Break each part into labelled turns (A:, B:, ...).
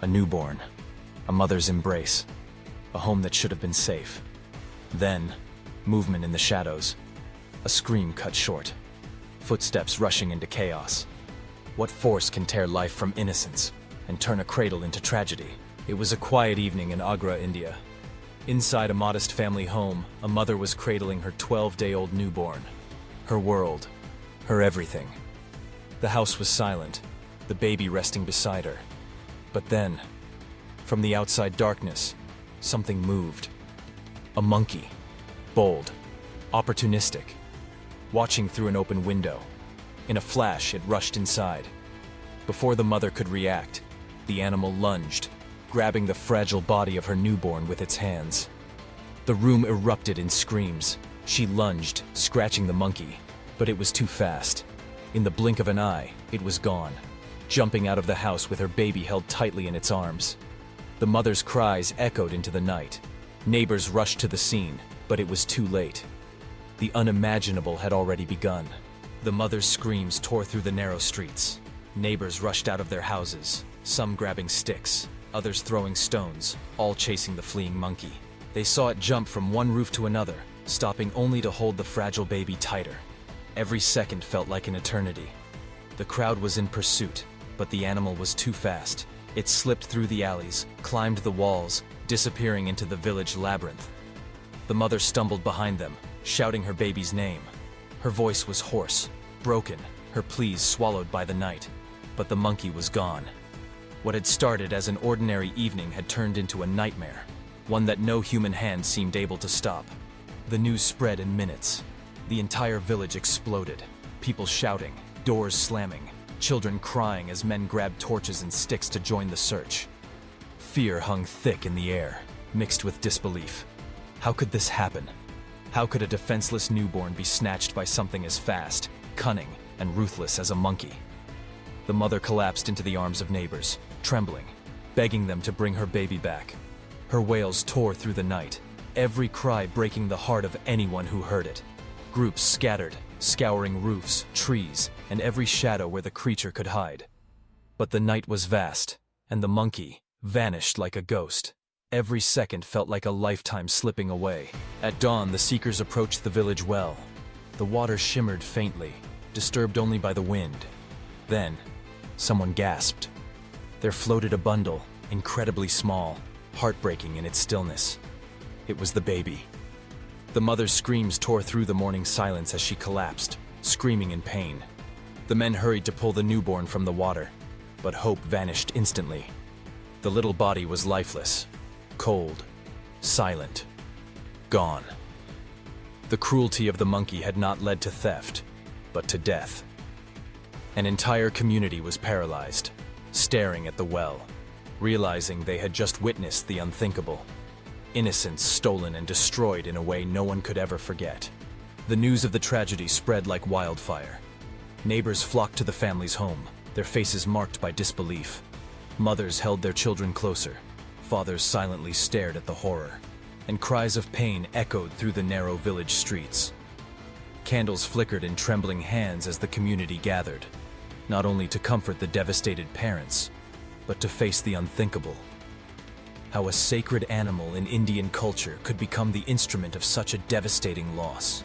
A: A newborn, a mother's embrace, a home that should have been safe. Then, movement in the shadows, a scream cut short, footsteps rushing into chaos. What force can tear life from innocence and turn a cradle into tragedy? It was a quiet evening in Agra, India. Inside a modest family home, a mother was cradling her 12-day-old newborn. Her world, her everything. The house was silent, the baby resting beside her. But then, from the outside darkness, something moved. A monkey, bold, opportunistic, watching through an open window. In a flash, it rushed inside. Before the mother could react, the animal lunged, grabbing the fragile body of her newborn with its hands. The room erupted in screams. She lunged, scratching the monkey, but it was too fast. In the blink of an eye, it was gone, jumping out of the house with her baby held tightly in its arms. The mother's cries echoed into the night. Neighbors rushed to the scene, but it was too late. The unimaginable had already begun. The mother's screams tore through the narrow streets. Neighbors rushed out of their houses, some grabbing sticks, others throwing stones, all chasing the fleeing monkey. They saw it jump from one roof to another, stopping only to hold the fragile baby tighter. Every second felt like an eternity. The crowd was in pursuit, but the animal was too fast. It slipped through the alleys, climbed the walls, disappearing into the village labyrinth. The mother stumbled behind them, shouting her baby's name. Her voice was hoarse, broken, her pleas swallowed by the night. But the monkey was gone. What had started as an ordinary evening had turned into a nightmare, one that no human hand seemed able to stop. The news spread in minutes. The entire village exploded, people shouting, doors slamming, children crying as men grabbed torches and sticks to join the search. Fear hung thick in the air, mixed with disbelief. How could this happen? How could a defenseless newborn be snatched by something as fast, cunning, and ruthless as a monkey? The mother collapsed into the arms of neighbors, trembling, begging them to bring her baby back. Her wails tore through the night, every cry breaking the heart of anyone who heard it. Groups scattered, scouring roofs, trees, and every shadow where the creature could hide. But the night was vast, and the monkey vanished like a ghost. Every second felt like a lifetime slipping away. At dawn, the seekers approached the village well. The water shimmered faintly, disturbed only by the wind. Then, someone gasped. There floated a bundle, incredibly small, heartbreaking in its stillness. It was the baby. The mother's screams tore through the morning silence as she collapsed, screaming in pain. The men hurried to pull the newborn from the water, but hope vanished instantly. The little body was lifeless, cold, silent, gone. The cruelty of the monkey had not led to theft, but to death. An entire community was paralyzed, staring at the well, realizing they had just witnessed the unthinkable. Innocence stolen and destroyed in a way no one could ever forget. The news of the tragedy spread like wildfire. Neighbors flocked to the family's home, their faces marked by disbelief. Mothers held their children closer, fathers silently stared at the horror, and cries of pain echoed through the narrow village streets. Candles flickered in trembling hands as the community gathered, not only to comfort the devastated parents, but to face the unthinkable. How a sacred animal in Indian culture could become the instrument of such a devastating loss.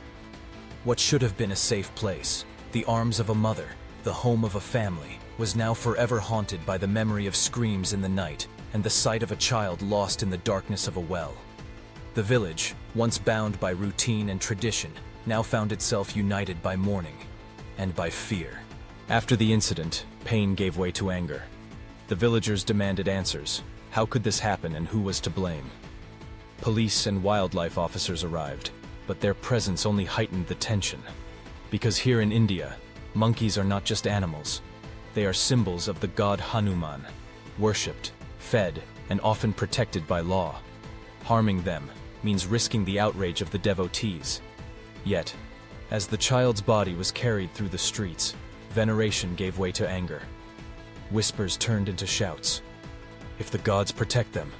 A: What should have been a safe place, the arms of a mother, the home of a family, was now forever haunted by the memory of screams in the night and the sight of a child lost in the darkness of a well. The village, once bound by routine and tradition, now found itself united by mourning and by fear. After the incident, pain gave way to anger. The villagers demanded answers. How could this happen and who was to blame? Police and wildlife officers arrived, but their presence only heightened the tension. Because here in India, monkeys are not just animals. They are symbols of the god Hanuman, worshipped, fed, and often protected by law. Harming them means risking the outrage of the devotees. Yet, as the child's body was carried through the streets, veneration gave way to anger. Whispers turned into shouts. If the gods protect them,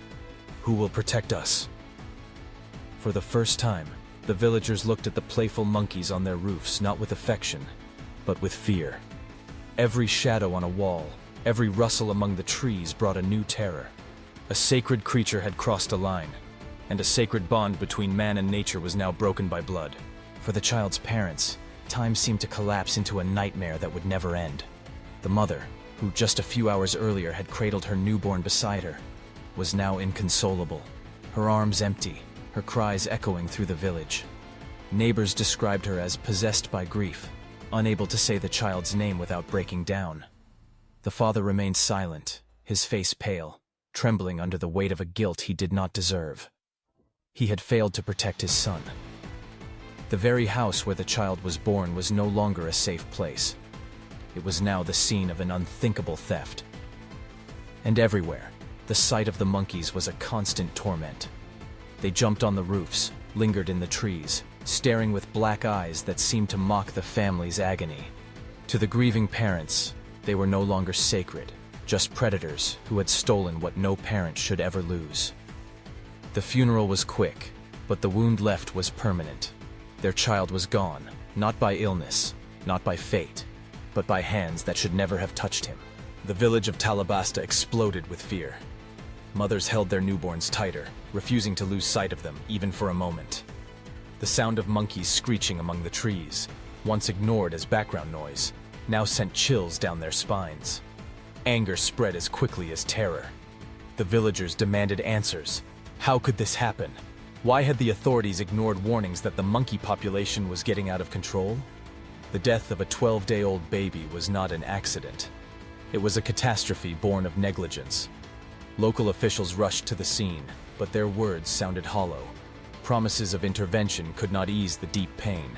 A: who will protect us? For the first time, the villagers looked at the playful monkeys on their roofs not with affection, but with fear. Every shadow on a wall, Every rustle among the trees brought a new terror. A sacred creature had crossed a line, and a sacred bond between man and nature was now broken by blood. For the child's parents, time seemed to collapse into a nightmare that would never end. The mother, who just a few hours earlier had cradled her newborn beside her, was now inconsolable, her arms empty, her cries echoing through the village. Neighbors described her as possessed by grief, unable to say the child's name without breaking down. The father remained silent, his face pale, trembling under the weight of a guilt he did not deserve. He had failed to protect his son. The very house where the child was born was no longer a safe place. It was now the scene of an unthinkable theft. And everywhere, the sight of the monkeys was a constant torment. They jumped on the roofs, lingered in the trees, staring with black eyes that seemed to mock the family's agony. To the grieving parents, they were no longer sacred, just predators who had stolen what no parent should ever lose. The funeral was quick, but the wound left was permanent. Their child was gone, not by illness, not by fate, but by hands that should never have touched him. The village of Talabasta exploded with fear. Mothers held their newborns tighter, refusing to lose sight of them, even for a moment. The sound of monkeys screeching among the trees, once ignored as background noise, now sent chills down their spines. Anger spread as quickly as terror. The villagers demanded answers. How could this happen? Why had the authorities ignored warnings that the monkey population was getting out of control? The death of a 12-day-old baby was not an accident. It was a catastrophe born of negligence. Local officials rushed to the scene, but their words sounded hollow. Promises of intervention could not ease the deep pain.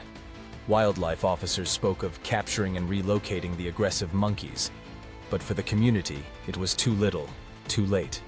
A: Wildlife officers spoke of capturing and relocating the aggressive monkeys, but for the community, it was too little, too late.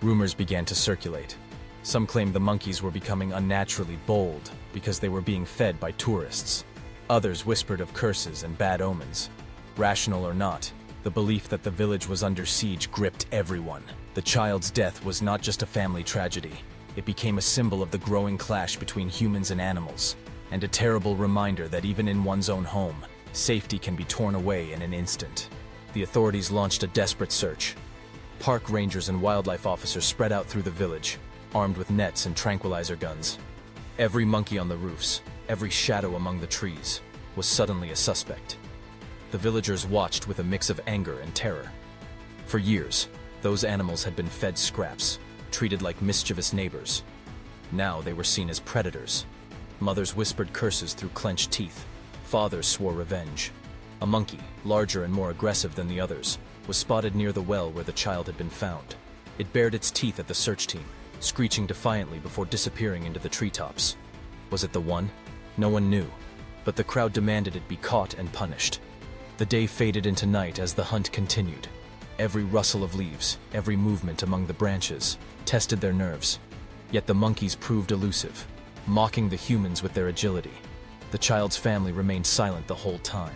A: Rumors began to circulate. Some claimed the monkeys were becoming unnaturally bold because they were being fed by tourists. Others whispered of curses and bad omens. Rational or not, the belief that the village was under siege gripped everyone. The child's death was not just a family tragedy. It became a symbol of the growing clash between humans and animals, and a terrible reminder that even in one's own home, safety can be torn away in an instant. The authorities launched a desperate search. Park rangers and wildlife officers spread out through the village, armed with nets and tranquilizer guns. Every monkey on the roofs, every shadow among the trees, was suddenly a suspect. The villagers watched with a mix of anger and terror. For years, those animals had been fed scraps, treated like mischievous neighbors. Now they were seen as predators. Mothers whispered curses through clenched teeth. Fathers swore revenge. A monkey, larger and more aggressive than the others, was spotted near the well where the child had been found. It bared its teeth at the search team, screeching defiantly before disappearing into the treetops. Was it the one? No one knew, but the crowd demanded it be caught and punished. The day faded into night as the hunt continued. Every rustle of leaves, every movement among the branches, tested their nerves. Yet the monkeys proved elusive, mocking the humans with their agility. The child's family remained silent the whole time.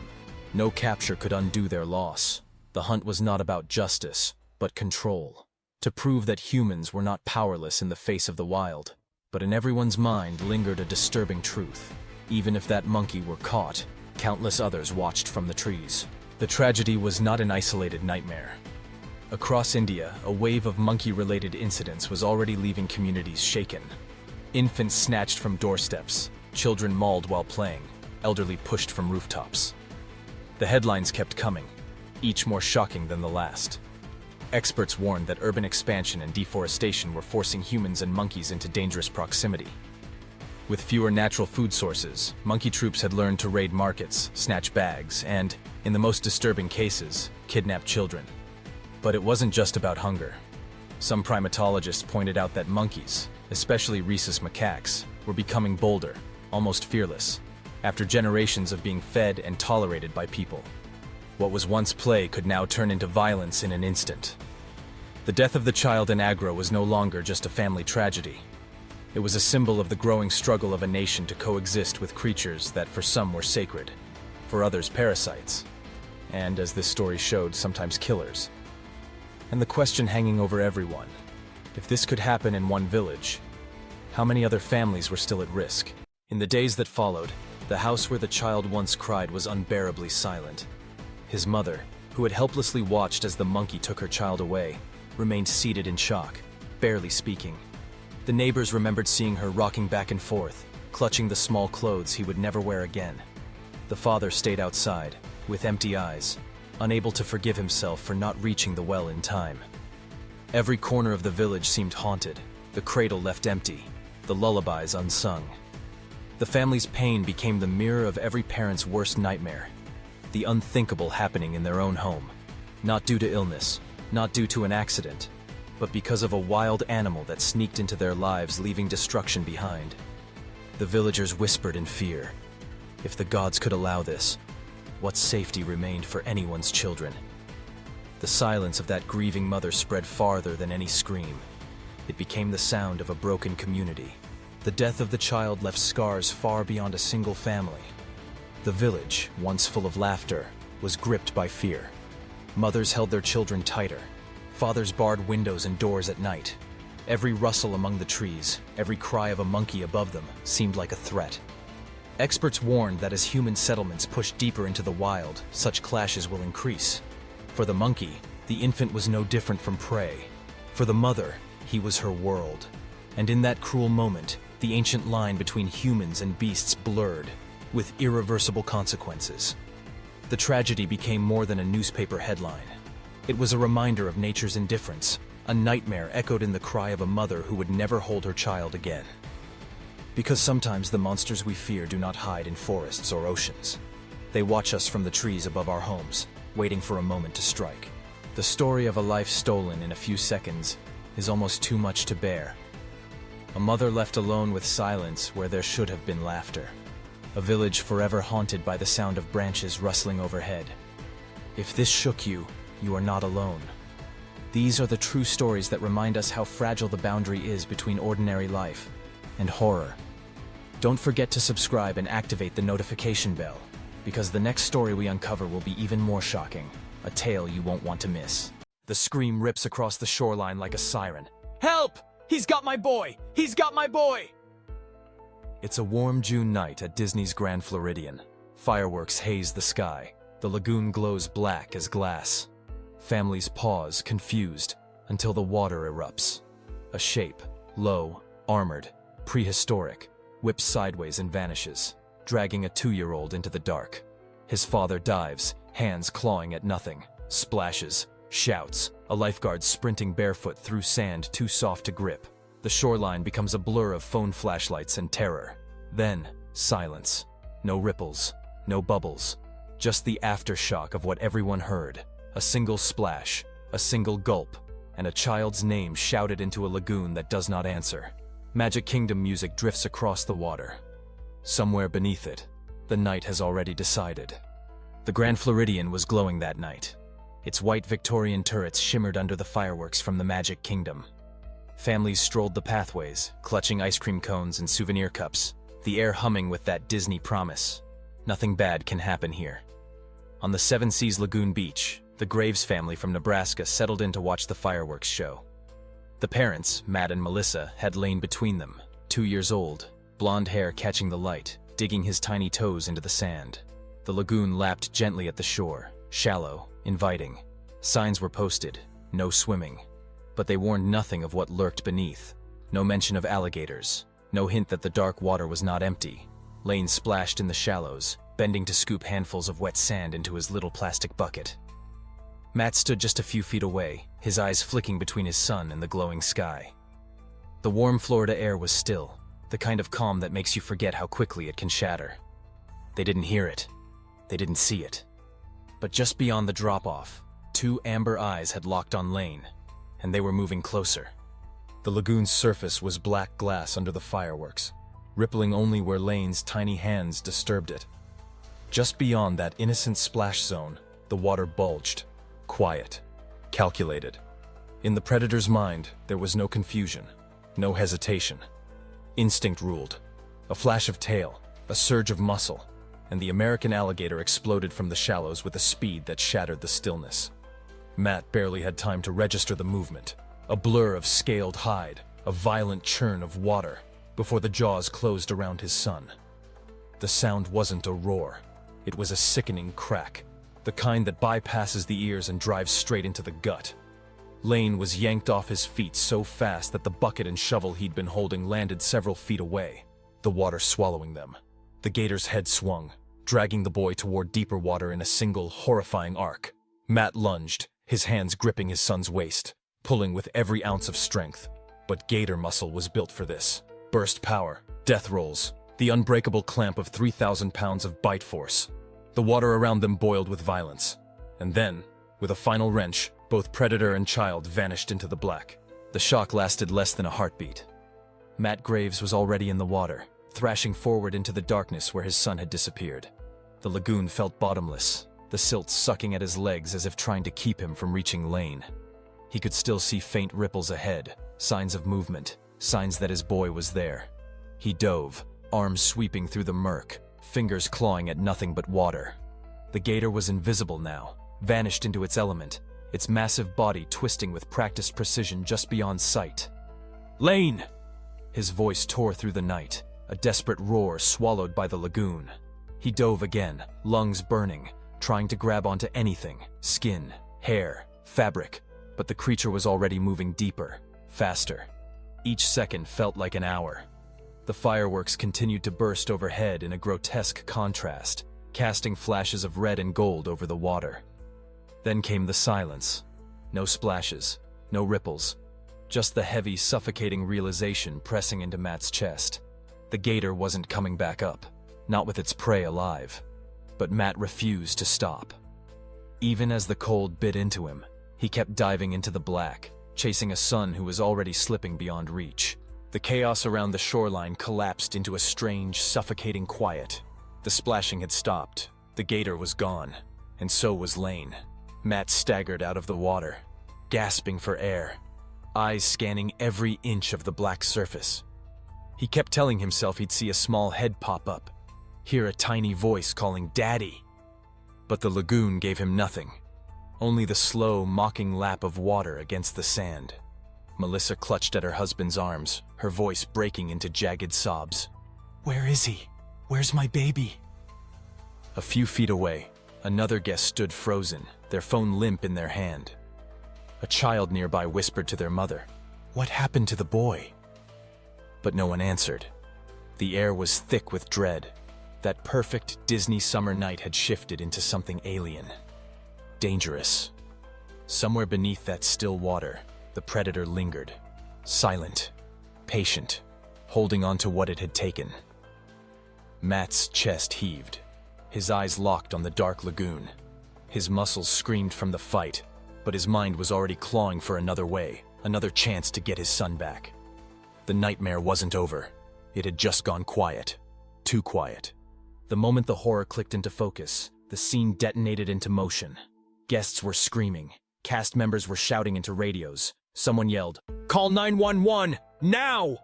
A: No capture could undo their loss. The hunt was not about justice, but control. To prove that humans were not powerless in the face of the wild. But in everyone's mind lingered a disturbing truth. Even if that monkey were caught, countless others watched from the trees. The tragedy was not an isolated nightmare. Across India, a wave of monkey-related incidents was already leaving communities shaken. Infants snatched from doorsteps, children mauled while playing, elderly pushed from rooftops. The headlines kept coming, each more shocking than the last. Experts warned that urban expansion and deforestation were forcing humans and monkeys into dangerous proximity. With fewer natural food sources, monkey troops had learned to raid markets, snatch bags, and, in the most disturbing cases, kidnap children. But it wasn't just about hunger. Some primatologists pointed out that monkeys, especially rhesus macaques, were becoming bolder, almost fearless, after generations of being fed and tolerated by people. What was once play could now turn into violence in an instant. The death of the child in Agra was no longer just a family tragedy. It was a symbol of the growing struggle of a nation to coexist with creatures that for some were sacred, for others parasites, and, as this story showed, sometimes killers. And the question hanging over everyone, if this could happen in one village, how many other families were still at risk? In the days that followed, the house where the child once cried was unbearably silent. His mother, who had helplessly watched as the monkey took her child away, remained seated in shock, barely speaking. The neighbors remembered seeing her rocking back and forth, clutching the small clothes he would never wear again. The father stayed outside, with empty eyes, unable to forgive himself for not reaching the well in time. Every corner of the village seemed haunted, the cradle left empty, the lullabies unsung. The family's pain became the mirror of every parent's worst nightmare, the unthinkable happening in their own home, not due to illness, not due to an accident, but because of a wild animal that sneaked into their lives, leaving destruction behind. The villagers whispered in fear. If the gods could allow this, what safety remained for anyone's children? The silence of that grieving mother spread farther than any scream. It became the sound of a broken community. The death of the child left scars far beyond a single family. The village, once full of laughter, was gripped by fear. Mothers held their children tighter. Fathers barred windows and doors at night. Every rustle among the trees, every cry of a monkey above them, seemed like a threat. Experts warned that as human settlements push deeper into the wild, such clashes will increase. For the monkey, the infant was no different from prey. For the mother, he was her world. And in that cruel moment, the ancient line between humans and beasts blurred, with irreversible consequences. The tragedy became more than a newspaper headline. It was a reminder of nature's indifference, a nightmare echoed in the cry of a mother who would never hold her child again. Because sometimes the monsters we fear do not hide in forests or oceans. They watch us from the trees above our homes, waiting for a moment to strike. The story of a life stolen in a few seconds is almost too much to bear. A mother left alone with silence where there should have been laughter. A village forever haunted by the sound of branches rustling overhead. If this shook you, you are not alone. These are the true stories that remind us how fragile the boundary is between ordinary life and horror. Don't forget to subscribe and activate the notification bell, because the next story we uncover will be even more shocking, a tale you won't want to miss. The scream rips across the shoreline like a siren. Help! He's got my boy! He's got my boy! It's a warm June night at Disney's Grand Floridian. Fireworks haze the sky. The lagoon glows black as glass. Families pause, confused, until the water erupts. A shape, low, armored, prehistoric, whips sideways and vanishes, dragging a 2-year-old into the dark. His father dives, hands clawing at nothing, splashes, shouts, a lifeguard sprinting barefoot through sand too soft to grip. The shoreline becomes a blur of phone flashlights and terror. Then, silence. No ripples, no bubbles. Just the aftershock of what everyone heard. A single splash, a single gulp, and a child's name shouted into a lagoon that does not answer. Magic Kingdom music drifts across the water. Somewhere beneath it, the night has already decided. The Grand Floridian was glowing that night. Its white Victorian turrets shimmered under the fireworks from the Magic Kingdom. Families strolled the pathways, clutching ice cream cones and souvenir cups, the air humming with that Disney promise. Nothing bad can happen here. On the Seven Seas Lagoon Beach, the Graves family from Nebraska settled in to watch the fireworks show. The parents, Matt and Melissa, had lain between them, 2 years old, blonde hair catching the light, digging his tiny toes into the sand. The lagoon lapped gently at the shore, shallow, inviting. Signs were posted, no swimming. But they warned nothing of what lurked beneath. No mention of alligators, no hint that the dark water was not empty. Lane splashed in the shallows, bending to scoop handfuls of wet sand into his little plastic bucket. Matt stood just a few feet away, his eyes flicking between his son and the glowing sky. The warm Florida air was still, the kind of calm that makes you forget how quickly it can shatter. They didn't hear it. They didn't see it. But just beyond the drop-off, 2 amber eyes had locked on Lane, and they were moving closer. The lagoon's surface was black glass under the fireworks, rippling only where Lane's tiny hands disturbed it. Just beyond that innocent splash zone, the water bulged, quiet, calculated. In the predator's mind, there was no confusion, no hesitation. Instinct ruled. A flash of tail, a surge of muscle, and the American alligator exploded from the shallows with a speed that shattered the stillness. Matt barely had time to register the movement. A blur of scaled hide, a violent churn of water, before the jaws closed around his son. The sound wasn't a roar. It was a sickening crack, the kind that bypasses the ears and drives straight into the gut. Lane was yanked off his feet so fast that the bucket and shovel he'd been holding landed several feet away, the water swallowing them. The gator's head swung, dragging the boy toward deeper water in a single, horrifying arc. Matt lunged, his hands gripping his son's waist, pulling with every ounce of strength. But gator muscle was built for this. Burst power, death rolls, the unbreakable clamp of 3,000 pounds of bite force. The water around them boiled with violence. And then, with a final wrench, both predator and child vanished into the black. The shock lasted less than a heartbeat. Matt Graves was already in the water, thrashing forward into the darkness where his son had disappeared. The lagoon felt bottomless, the silt sucking at his legs as if trying to keep him from reaching Lane. He could still see faint ripples ahead, signs of movement, signs that his boy was there. He dove, arms sweeping through the murk, fingers clawing at nothing but water. The gator was invisible now, vanished into its element, its massive body twisting with practiced precision just beyond sight. "Lane!" His voice tore through the night, a desperate roar swallowed by the lagoon. He dove again, lungs burning, trying to grab onto anything, skin, hair, fabric, but the creature was already moving deeper, faster. Each second felt like an hour. The fireworks continued to burst overhead in a grotesque contrast, casting flashes of red and gold over the water. Then came the silence. No splashes, no ripples, just the heavy, suffocating realization pressing into Matt's chest. The gator wasn't coming back up, not with its prey alive. But Matt refused to stop. Even as the cold bit into him, he kept diving into the black, chasing a son who was already slipping beyond reach. The chaos around the shoreline collapsed into a strange, suffocating quiet. The splashing had stopped, the gator was gone, and so was Lane. Matt staggered out of the water, gasping for air, eyes scanning every inch of the black surface. He kept telling himself he'd see a small head pop up, hear a tiny voice calling "Daddy." But the lagoon gave him nothing, only the slow, mocking lap of water against the sand. Melissa clutched at her husband's arms, her voice breaking into jagged sobs. "Where is he? Where's my baby?" A few feet away, another guest stood frozen, their phone limp in their hand. A child nearby whispered to their mother, "What happened to the boy?" But no one answered. The air was thick with dread. That perfect Disney summer night had shifted into something alien, dangerous. Somewhere beneath that still water, the predator lingered, silent, patient, holding on to what it had taken. Matt's chest heaved, his eyes locked on the dark lagoon. His muscles screamed from the fight, but his mind was already clawing for another way, another chance to get his son back. The nightmare wasn't over. It had just gone quiet. Too quiet. The moment the horror clicked into focus, the scene detonated into motion. Guests were screaming. Cast members were shouting into radios. Someone yelled, "Call 911, now!"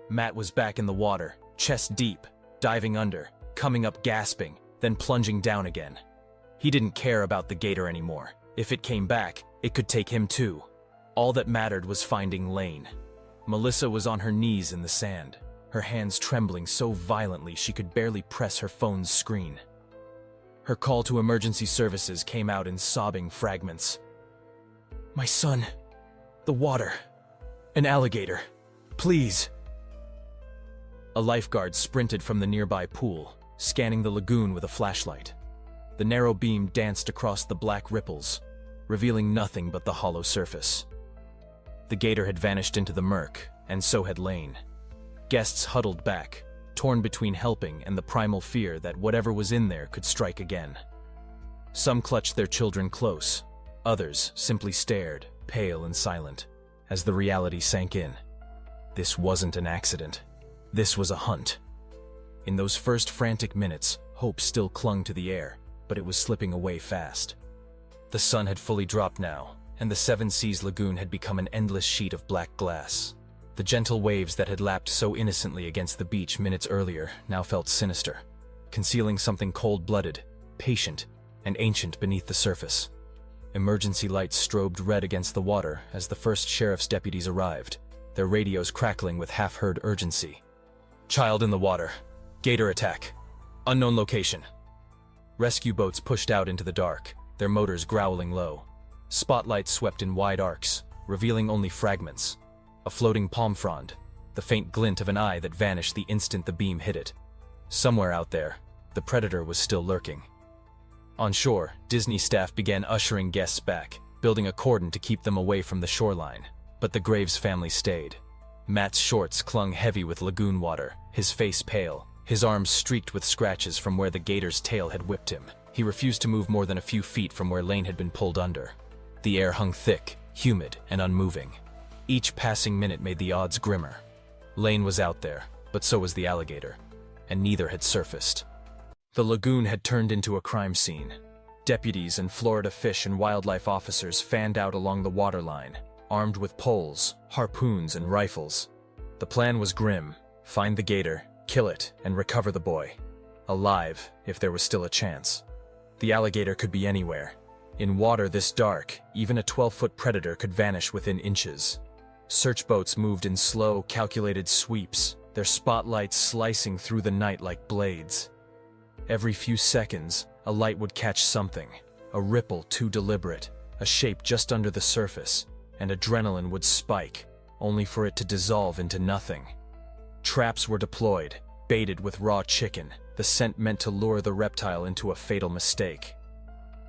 A: Matt was back in the water, chest deep, diving under, coming up gasping, then plunging down again. He didn't care about the gator anymore. If it came back, it could take him too. All that mattered was finding Lane. Melissa was on her knees in the sand, her hands trembling so violently she could barely press her phone's screen. Her call to emergency services came out in sobbing fragments. "My son, the water, an alligator, please." A lifeguard sprinted from the nearby pool, scanning the lagoon with a flashlight. The narrow beam danced across the black ripples, revealing nothing but the hollow surface. The gator had vanished into the murk, and so had Lane. Guests huddled back, torn between helping and the primal fear that whatever was in there could strike again. Some clutched their children close, others simply stared, pale and silent, as the reality sank in. This wasn't an accident. This was a hunt. In those first frantic minutes, hope still clung to the air, but it was slipping away fast. The sun had fully dropped now, and the Seven Seas Lagoon had become an endless sheet of black glass. The gentle waves that had lapped so innocently against the beach minutes earlier now felt sinister, concealing something cold-blooded, patient, and ancient beneath the surface. Emergency lights strobed red against the water as the first sheriff's deputies arrived, their radios crackling with half-heard urgency. "Child in the water. Gator attack. Unknown location." Rescue boats pushed out into the dark, their motors growling low. Spotlights swept in wide arcs, revealing only fragments. A floating palm frond, the faint glint of an eye that vanished the instant the beam hit it. Somewhere out there, the predator was still lurking. On shore, Disney staff began ushering guests back, building a cordon to keep them away from the shoreline. But the Graves family stayed. Matt's shorts clung heavy with lagoon water, his face pale, his arms streaked with scratches from where the gator's tail had whipped him. He refused to move more than a few feet from where Lane had been pulled under. The air hung thick, humid, and unmoving. Each passing minute made the odds grimmer. Lane was out there, but so was the alligator, and neither had surfaced. The lagoon had turned into a crime scene. Deputies and Florida fish and wildlife officers fanned out along the waterline, armed with poles, harpoons, and rifles. The plan was grim: find the gator, kill it, and recover the boy. Alive, if there was still a chance. The alligator could be anywhere. In water this dark, even a 12-foot predator could vanish within inches. Search boats moved in slow, calculated sweeps, their spotlights slicing through the night like blades. Every few seconds, a light would catch something, a ripple too deliberate, a shape just under the surface, and adrenaline would spike, only for it to dissolve into nothing. Traps were deployed, baited with raw chicken, the scent meant to lure the reptile into a fatal mistake.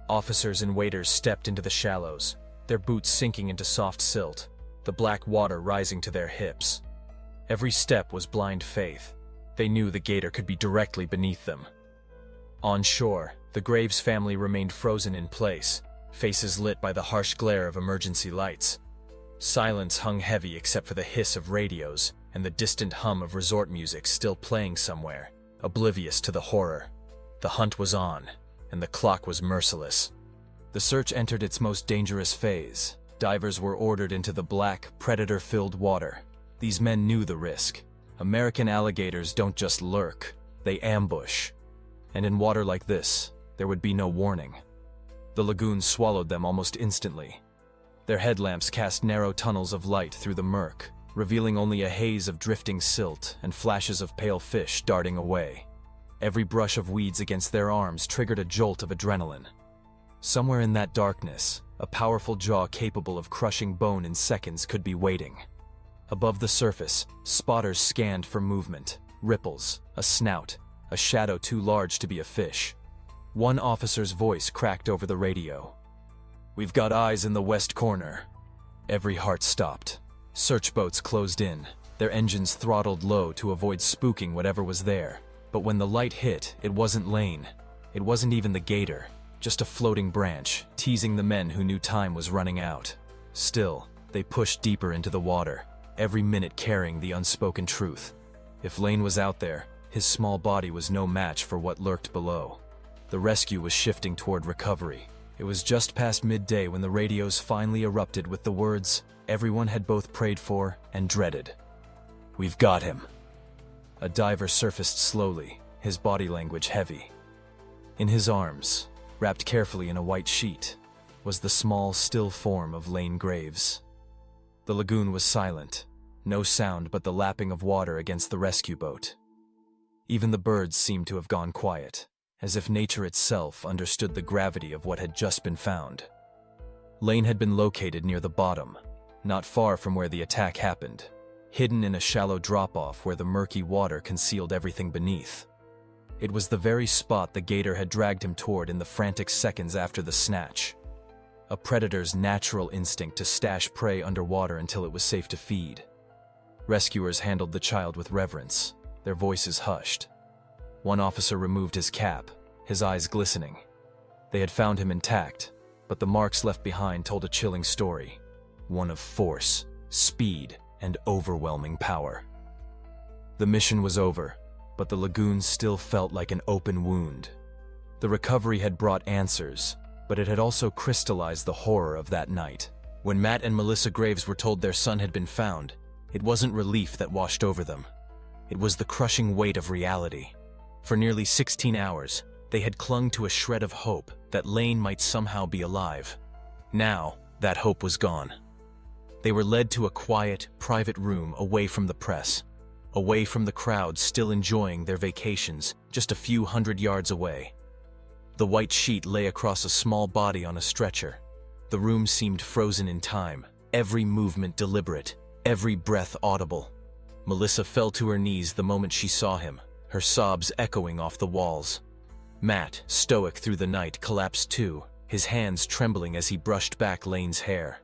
A: Officers and waiters stepped into the shallows, their boots sinking into soft silt, the black water rising to their hips. Every step was blind faith. They knew the gator could be directly beneath them. On shore, the Graves family remained frozen in place, faces lit by the harsh glare of emergency lights. Silence hung heavy except for the hiss of radios and the distant hum of resort music still playing somewhere, oblivious to the horror. The hunt was on, and the clock was merciless. The search entered its most dangerous phase. Divers were ordered into the black, predator-filled water. These men knew the risk. American alligators don't just lurk, they ambush. And in water like this, there would be no warning. The lagoon swallowed them almost instantly. Their headlamps cast narrow tunnels of light through the murk, revealing only a haze of drifting silt and flashes of pale fish darting away. Every brush of weeds against their arms triggered a jolt of adrenaline. Somewhere in that darkness, a powerful jaw capable of crushing bone in seconds could be waiting. Above the surface, spotters scanned for movement, ripples, a snout, a shadow too large to be a fish. One officer's voice cracked over the radio. "We've got eyes in the west corner." Every heart stopped. Search boats closed in, their engines throttled low to avoid spooking whatever was there. But when the light hit, it wasn't Lane. It wasn't even the gator, just a floating branch, teasing the men who knew time was running out. Still, they pushed deeper into the water, every minute carrying the unspoken truth. If Lane was out there, his small body was no match for what lurked below. The rescue was shifting toward recovery. It was just past midday when the radios finally erupted with the words everyone had both prayed for and dreaded. "We've got him." A diver surfaced slowly, his body language heavy. In his arms, wrapped carefully in a white sheet, was the small, still form of Lane Graves. The lagoon was silent, no sound but the lapping of water against the rescue boat. Even the birds seemed to have gone quiet, as if nature itself understood the gravity of what had just been found. Lane had been located near the bottom, not far from where the attack happened, hidden in a shallow drop-off where the murky water concealed everything beneath. It was the very spot the gator had dragged him toward in the frantic seconds after the snatch. A predator's natural instinct to stash prey underwater until it was safe to feed. Rescuers handled the child with reverence, their voices hushed. One officer removed his cap, his eyes glistening. They had found him intact, but the marks left behind told a chilling story, one of force, speed, and overwhelming power. The mission was over, but the lagoon still felt like an open wound. The recovery had brought answers, but it had also crystallized the horror of that night. When Matt and Melissa Graves were told their son had been found, it wasn't relief that washed over them. It was the crushing weight of reality. For nearly 16 hours, they had clung to a shred of hope that Lane might somehow be alive. Now, that hope was gone. They were led to a quiet, private room away from the press, away from the crowd still enjoying their vacations just a few hundred yards away. The white sheet lay across a small body on a stretcher. The room seemed frozen in time, every movement deliberate, every breath audible. Melissa fell to her knees the moment she saw him, her sobs echoing off the walls. Matt, stoic through the night, collapsed too, his hands trembling as he brushed back Lane's hair.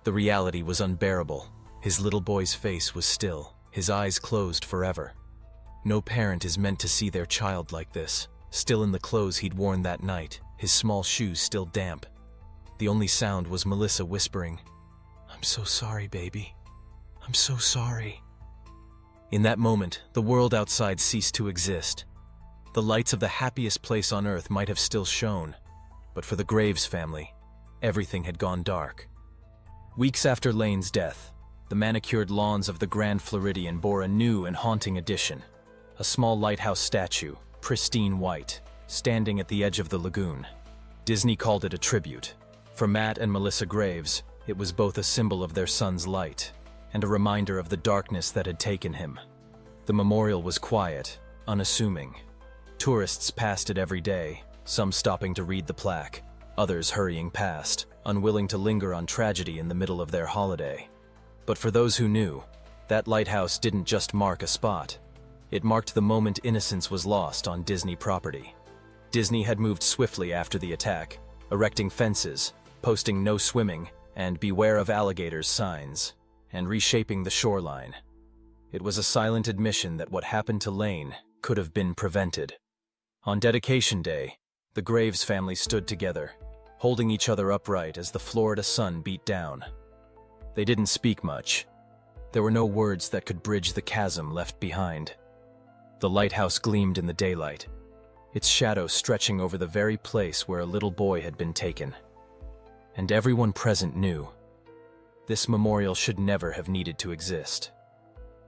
A: The reality was unbearable. His little boy's face was still, his eyes closed forever. No parent is meant to see their child like this, still in the clothes he'd worn that night, his small shoes still damp. The only sound was Melissa whispering, "I'm so sorry, baby. I'm so sorry." In that moment, the world outside ceased to exist. The lights of the happiest place on earth might have still shone, but for the Graves family, everything had gone dark. Weeks after Lane's death, the manicured lawns of the Grand Floridian bore a new and haunting addition. A small lighthouse statue, pristine white, standing at the edge of the lagoon. Disney called it a tribute. For Matt and Melissa Graves, it was both a symbol of their son's light and a reminder of the darkness that had taken him. The memorial was quiet, unassuming. Tourists passed it every day, some stopping to read the plaque, others hurrying past, unwilling to linger on tragedy in the middle of their holiday. But for those who knew, that lighthouse didn't just mark a spot. It marked the moment innocence was lost on Disney property. Disney had moved swiftly after the attack, erecting fences, posting "no swimming" and "beware of alligators" signs, and reshaping the shoreline. It was a silent admission that what happened to Lane could have been prevented. On dedication day, the Graves family stood together, holding each other upright as the Florida sun beat down. They didn't speak much. There were no words that could bridge the chasm left behind. The lighthouse gleamed in the daylight, its shadow stretching over the very place where a little boy had been taken. And everyone present knew this memorial should never have needed to exist.